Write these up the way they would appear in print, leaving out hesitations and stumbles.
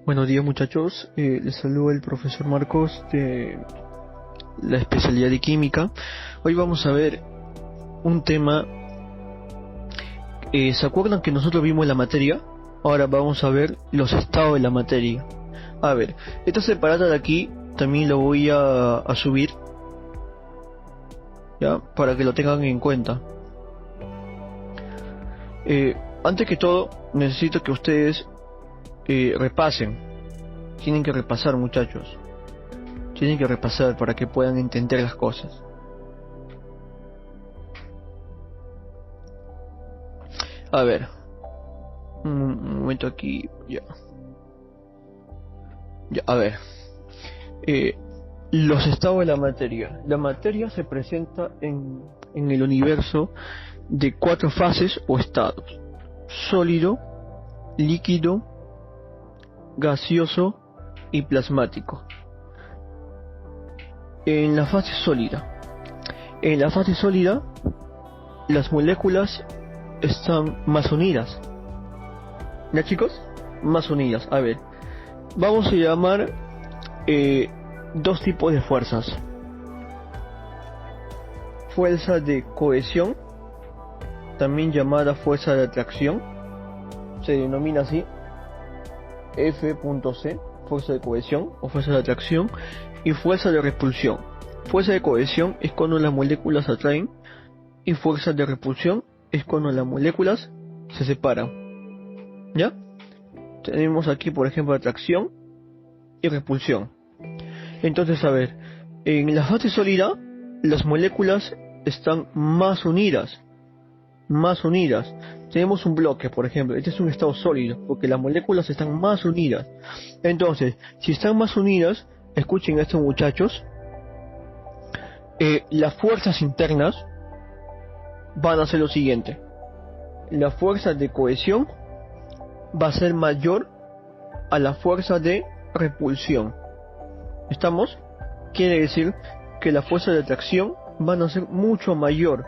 Buenos días muchachos, les saluda el profesor Marcos de la especialidad de química. Hoy vamos a ver un tema, ¿se acuerdan que nosotros vimos la materia? Ahora vamos a ver los estados de la materia. A ver, esta separada de aquí también lo voy a subir, ¿ya? Para que lo tengan en cuenta. Antes que todo, necesito que ustedes repasen. Tienen que repasar, muchachos. Tienen que repasar para que puedan entender las cosas. A ver, un momento aquí, ya. A ver, los estados de la materia. La materia se presenta en el universo de 4 fases o estados: sólido, líquido, gaseoso y plasmático. En la fase sólida, las moléculas están más unidas. ¿Ya, chicos? Más unidas. A ver, vamos a llamar dos tipos de fuerzas: fuerza de cohesión, también llamada fuerza de atracción, se denomina así F.C, fuerza de cohesión o fuerza de atracción, y fuerza de repulsión. Fuerza de cohesión es cuando las moléculas se atraen, y fuerza de repulsión es cuando las moléculas se separan. ¿Ya? Tenemos aquí, por ejemplo, atracción y repulsión. Entonces, a ver, en la fase sólida las moléculas están más unidas. Tenemos un bloque, por ejemplo, este es un estado sólido, porque las moléculas están más unidas. Entonces, si están más unidas, escuchen esto, muchachos, las fuerzas internas van a ser lo siguiente: la fuerza de cohesión va a ser mayor a la fuerza de repulsión. ¿Estamos? Quiere decir que la fuerza de atracción van a ser mucho mayor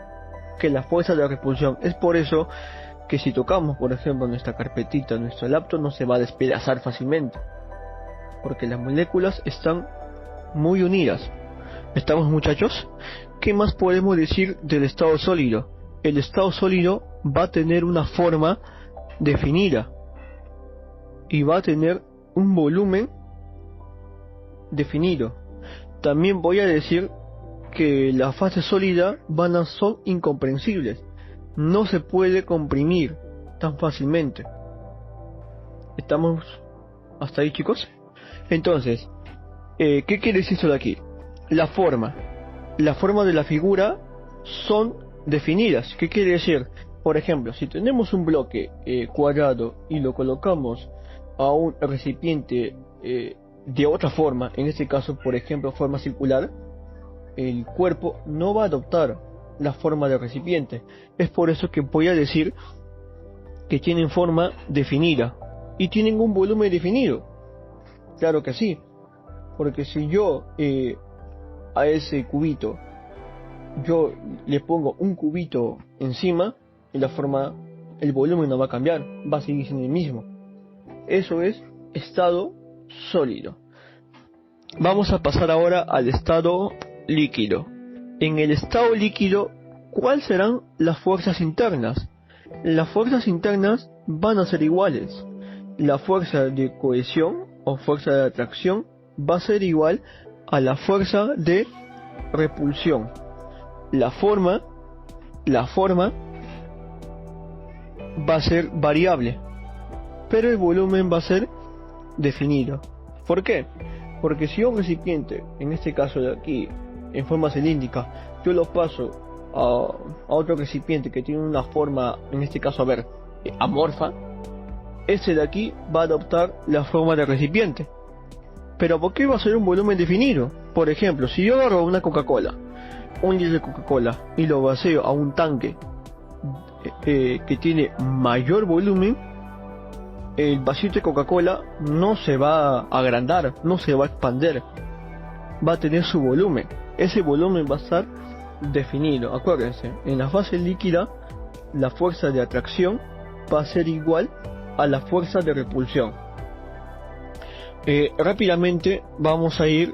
que la fuerza de repulsión. Es por eso que si tocamos, por ejemplo, nuestra carpetita, nuestro laptop, no se va a despedazar fácilmente, porque las moléculas están muy unidas. ¿Estamos, muchachos? ¿Qué más podemos decir del estado sólido? El estado sólido va a tener una forma definida y va a tener un volumen definido. También voy a decir que la fase sólida son incomprensibles, no se puede comprimir tan fácilmente. ¿Estamos hasta ahí, chicos? Entonces, ¿qué quiere decir esto de aquí? La forma de la figura son definidas. ¿Qué quiere decir? Por ejemplo, si tenemos un bloque cuadrado y lo colocamos a un recipiente de otra forma, en este caso, por ejemplo, forma circular, el cuerpo no va a adoptar la forma del recipiente. Es por eso que voy a decir que tienen forma definida y tienen un volumen definido. Claro que sí, porque si yo a ese cubito yo le pongo un cubito encima, y la forma, el volumen no va a cambiar, va a seguir siendo el mismo. Eso es estado sólido. Vamos a pasar ahora al estado líquido. En el estado líquido, ¿cuáles serán las fuerzas internas? Las fuerzas internas van a ser iguales. La fuerza de cohesión o fuerza de atracción va a ser igual a la fuerza de repulsión. La forma va a ser variable, pero el volumen va a ser definido. ¿Por qué? Porque si un recipiente, en este caso de aquí, en forma cilíndrica, yo lo paso a otro recipiente que tiene una forma, en este caso, a ver, amorfa, ese de aquí va a adoptar la forma del recipiente. Pero ¿por qué va a ser un volumen definido? Por ejemplo, si yo agarro una Coca-Cola, un litro de Coca-Cola, y lo vacío a un tanque que tiene mayor volumen, el vasito de Coca-Cola no se va a agrandar, no se va a expandir, va a tener su volumen. Ese volumen va a estar definido. Acuérdense, en la fase líquida la fuerza de atracción va a ser igual a la fuerza de repulsión. Rápidamente vamos a ir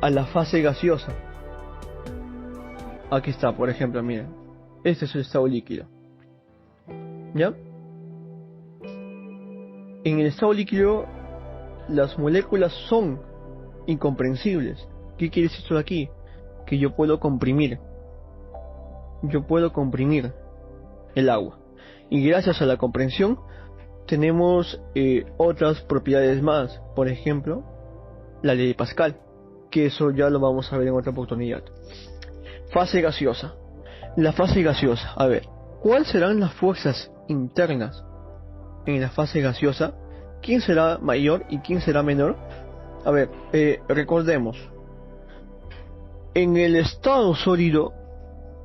a la fase gaseosa. Aquí está, por ejemplo, miren, este es el estado líquido, ¿ya? En el estado líquido las moléculas son incomprensibles. ¿Qué quiere decir esto de aquí? Que yo puedo comprimir el agua, y gracias a la comprensión tenemos otras propiedades más, por ejemplo la ley de Pascal, que eso ya lo vamos a ver en otra oportunidad. Fase gaseosa. La fase gaseosa, a ver, ¿cuáles serán las fuerzas internas en la fase gaseosa? ¿Quién será mayor y quién será menor? A ver, recordemos, en el estado sólido,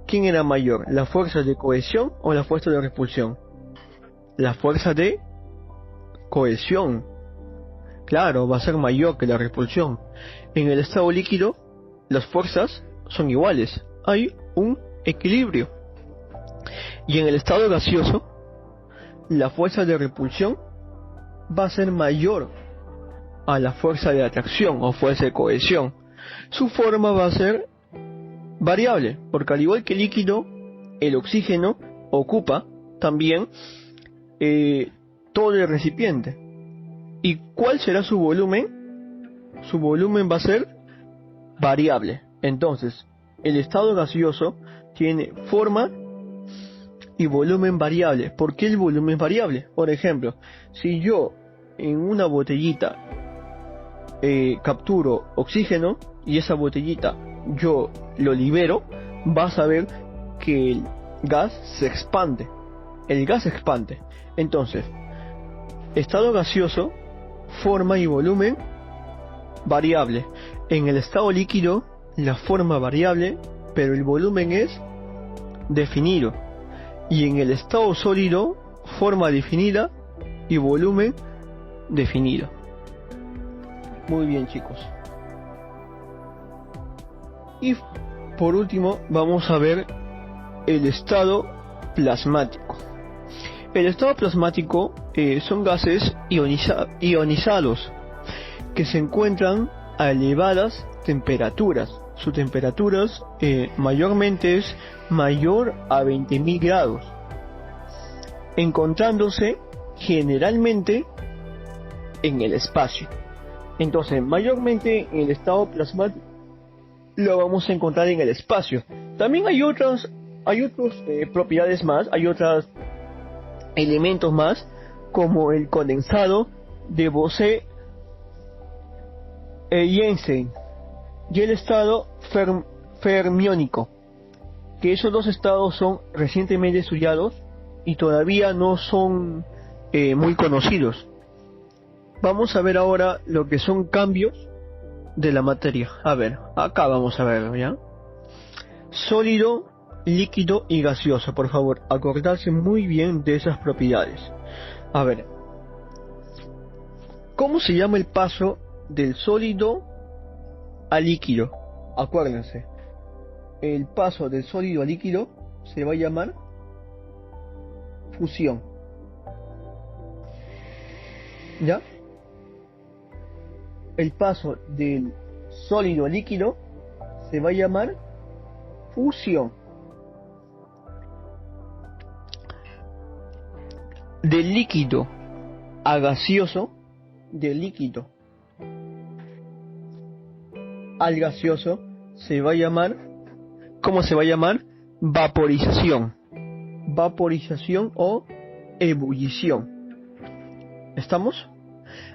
¿quién era mayor? ¿La fuerza de cohesión o la fuerza de repulsión? La fuerza de cohesión, claro, va a ser mayor que la repulsión. En el estado líquido, las fuerzas son iguales, hay un equilibrio. Y en el estado gaseoso, la fuerza de repulsión va a ser mayor a la fuerza de atracción o fuerza de cohesión. Su forma va a ser variable, porque al igual que el líquido, el oxígeno ocupa también todo el recipiente. ¿Y cuál será su volumen? Su volumen va a ser variable. Entonces, el estado gaseoso tiene forma y volumen variable. ¿Por qué el volumen es variable? Por ejemplo, si yo en una botellita capturo oxígeno y esa botellita yo lo libero, vas a ver que el gas se expande. El gas se expande. Entonces, estado gaseoso, forma y volumen variable. En el estado líquido, la forma variable, pero el volumen es definido. Y en el estado sólido, forma definida y volumen definido. Muy bien, chicos. Y por último vamos a ver el estado plasmático. El estado plasmático son gases ionizados que se encuentran a elevadas temperaturas. Su temperatura mayormente es mayor a 20.000 grados, encontrándose generalmente en el espacio. Entonces, mayormente en el estado plasmático lo vamos a encontrar en el espacio. También hay otras propiedades más, hay otros elementos más, como el condensado de Bose-Einstein y el estado fermiónico, que esos dos estados son recientemente estudiados y todavía no son muy conocidos. Vamos a ver ahora lo que son cambios de la materia. A ver, acá vamos a verlo, ¿ya? Sólido, líquido y gaseoso. Por favor, acordarse muy bien de esas propiedades. A ver, ¿cómo se llama el paso del sólido al líquido? Acuérdense, el paso del sólido al líquido se va a llamar fusión. ¿Ya? El paso del sólido al líquido se va a llamar fusión. Del líquido a gaseoso, del líquido al gaseoso se va a llamar, ¿cómo se va a llamar? Vaporización. Vaporización o ebullición. ¿Estamos?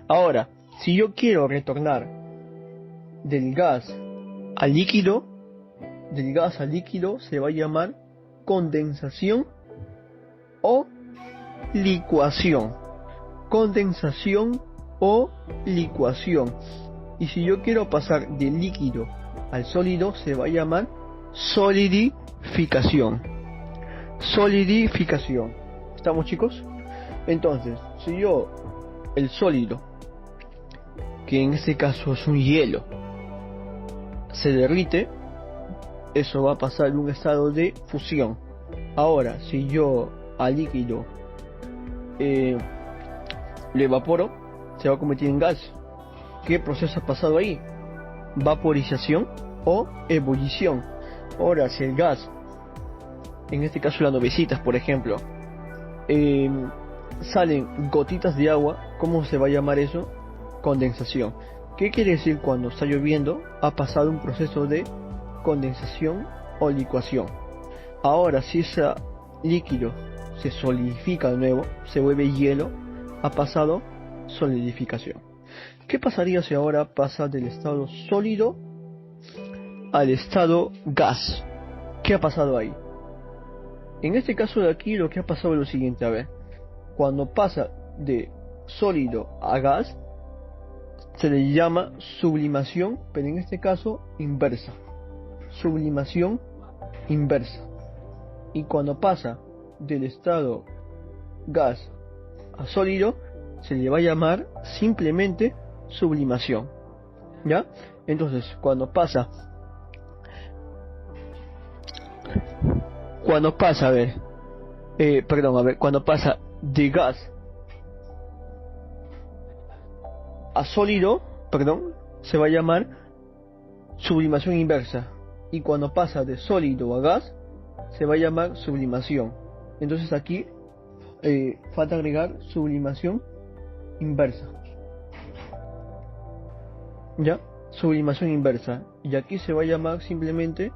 Ahora, si yo quiero retornar del gas al líquido se va a llamar condensación o licuación. Condensación o licuación. Y si yo quiero pasar del líquido al sólido se va a llamar solidificación. Solidificación. ¿Estamos, chicos? Entonces, si yo el sólido, que en este caso es un hielo, se derrite, eso va a pasar en un estado de fusión. Ahora, si yo al líquido eh, lo evaporo, se va a convertir en gas. ¿Qué proceso ha pasado ahí? Vaporización o ebullición. Ahora, si el gas, en este caso las nubecitas, por ejemplo, salen gotitas de agua, ¿cómo se va a llamar eso? Condensación. ¿Qué quiere decir? Cuando está lloviendo ha pasado un proceso de condensación o licuación. Ahora, si ese líquido se solidifica de nuevo, se vuelve hielo, ha pasado solidificación. ¿Qué pasaría si ahora pasa del estado sólido al estado gas? ¿Qué ha pasado ahí? En este caso de aquí lo que ha pasado es lo siguiente, a ver. Cuando pasa de sólido a gas, se le llama sublimación, pero en este caso inversa. Sublimación inversa. Y cuando pasa del estado gas a sólido, se le va a llamar simplemente sublimación. ¿Ya? Entonces, cuando pasa, cuando pasa de gas a sólido, se va a llamar sublimación inversa. Y cuando pasa de sólido a gas, se va a llamar sublimación. Entonces aquí falta agregar sublimación inversa. ¿Ya? Sublimación inversa. Y aquí se va a llamar simplemente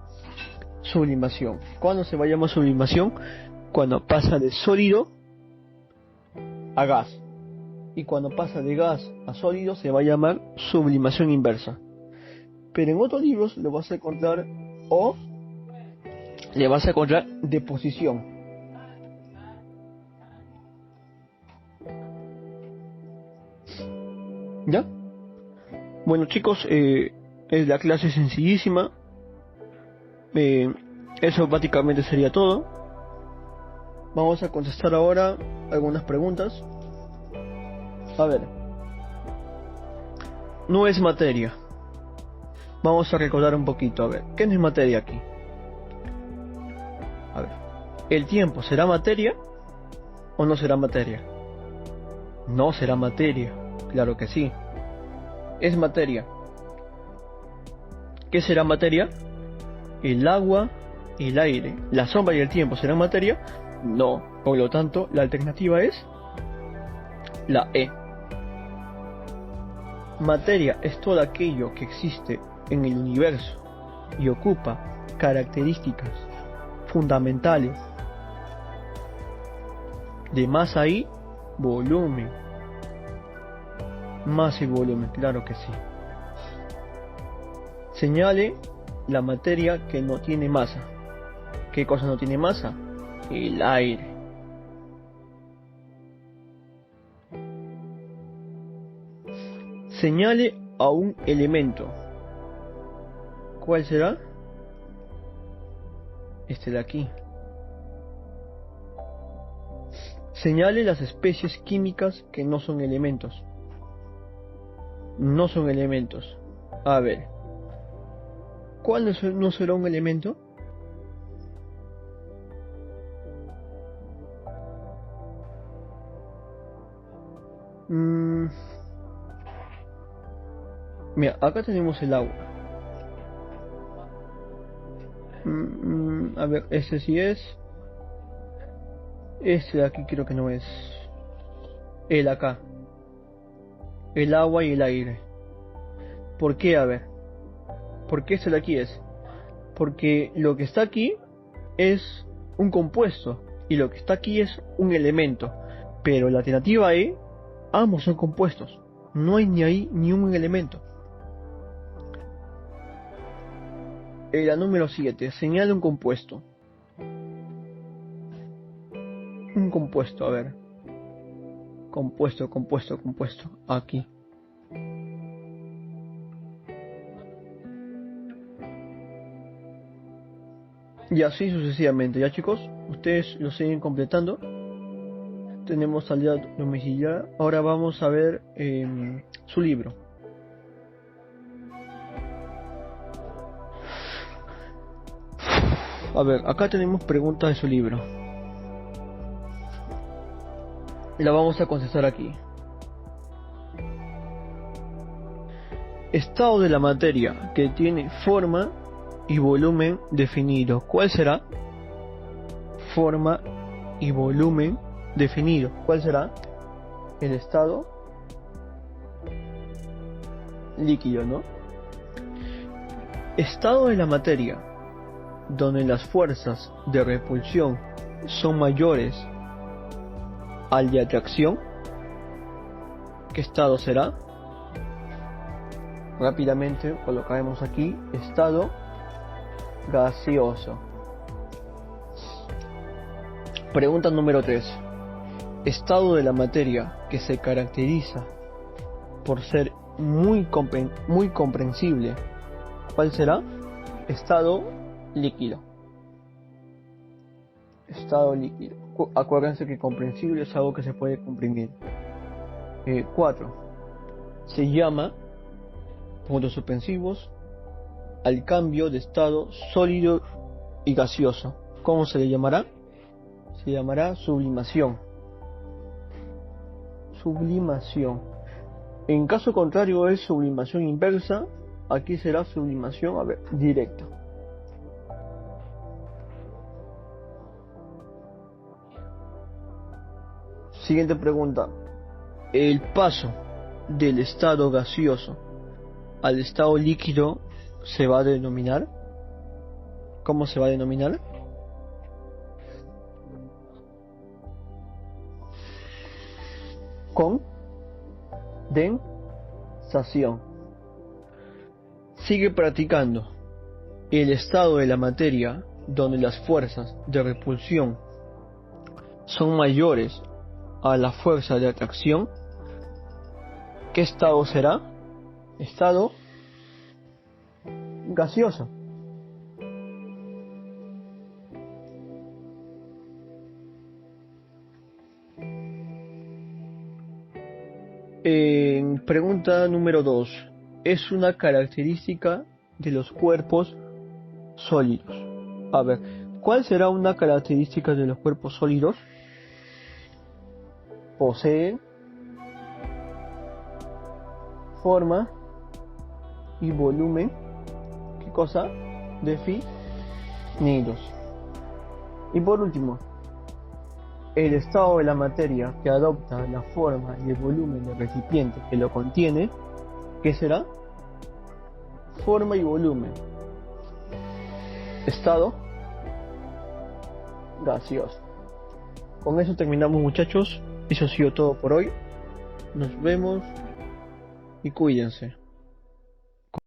sublimación. ¿Cuándo se va a llamar sublimación? Cuando pasa de sólido a gas. Y cuando pasa de gas a sólido se va a llamar sublimación inversa. Pero en otros libros lo vas a encontrar o le vas a encontrar deposición. ¿Ya? Bueno, chicos, es la clase sencillísima. Eso prácticamente sería todo. Vamos a contestar ahora algunas preguntas. A ver, no es materia. Vamos a recordar un poquito. A ver, ¿qué no es materia aquí? A ver, ¿el tiempo será materia o no será materia? No será materia, claro que sí. Es materia. ¿Qué será materia? El agua, el aire, la sombra y el tiempo serán materia. No, por lo tanto, la alternativa es la E. Materia es todo aquello que existe en el universo y ocupa características fundamentales de masa y volumen. Masa y volumen, claro que sí. Señale la materia que no tiene masa. ¿Qué cosa no tiene masa? El aire. Señale a un elemento. ¿Cuál será? Este de aquí. Señale las especies químicas que no son elementos. No son elementos. A ver. ¿Cuál no será un elemento? Mira, acá tenemos el agua. A ver, este sí es. Este de aquí creo que no es. El acá. El agua y el aire. ¿Por qué? A ver. ¿Por qué este de aquí es? Porque lo que está aquí es un compuesto y lo que está aquí es un elemento. Pero la alternativa E, ambos son compuestos. No hay ni ahí ni un elemento. La número 7. Señala un compuesto. Un compuesto, a ver. Compuesto. Aquí. Y así sucesivamente. Ya, chicos, ustedes lo siguen completando. Tenemos salida domiciliar. Ahora vamos a ver su libro. A ver, acá tenemos preguntas de su libro. La vamos a contestar aquí. Estado de la materia que tiene forma y volumen definido. ¿Cuál será? Forma y volumen definido. ¿Cuál será? El estado líquido, ¿no? Estado de la materia donde las fuerzas de repulsión son mayores al de atracción. ¿Qué estado será? Rápidamente colocaremos aquí estado gaseoso. Pregunta número 3. Estado de la materia que se caracteriza por ser muy comprensible. ¿Cuál será? Estado líquido. Estado líquido. Acuérdense que comprensible es algo que se puede comprimir. 4. Se llama, puntos suspensivos, al cambio de estado sólido y gaseoso. ¿Cómo se le llamará? Se llamará sublimación. Sublimación. En caso contrario es sublimación inversa. Aquí será sublimación, directa. Siguiente pregunta. El paso del estado gaseoso al estado líquido se va a denominar. ¿Cómo se va a denominar? Condensación. Sigue practicando. El estado de la materia donde las fuerzas de repulsión son mayores a la fuerza de atracción. ¿Qué estado será? Estado gaseoso. Pregunta número 2. Es una característica de los cuerpos sólidos. A ver, ¿cuál será una característica de los cuerpos sólidos? Poseen forma y volumen. ¿Qué cosa? Definidos. Y por último, el estado de la materia que adopta la forma y el volumen del recipiente que lo contiene. ¿Qué será? Forma y volumen. Estado gaseoso. Con eso terminamos, muchachos. Eso ha sido todo por hoy. Nos vemos y cuídense.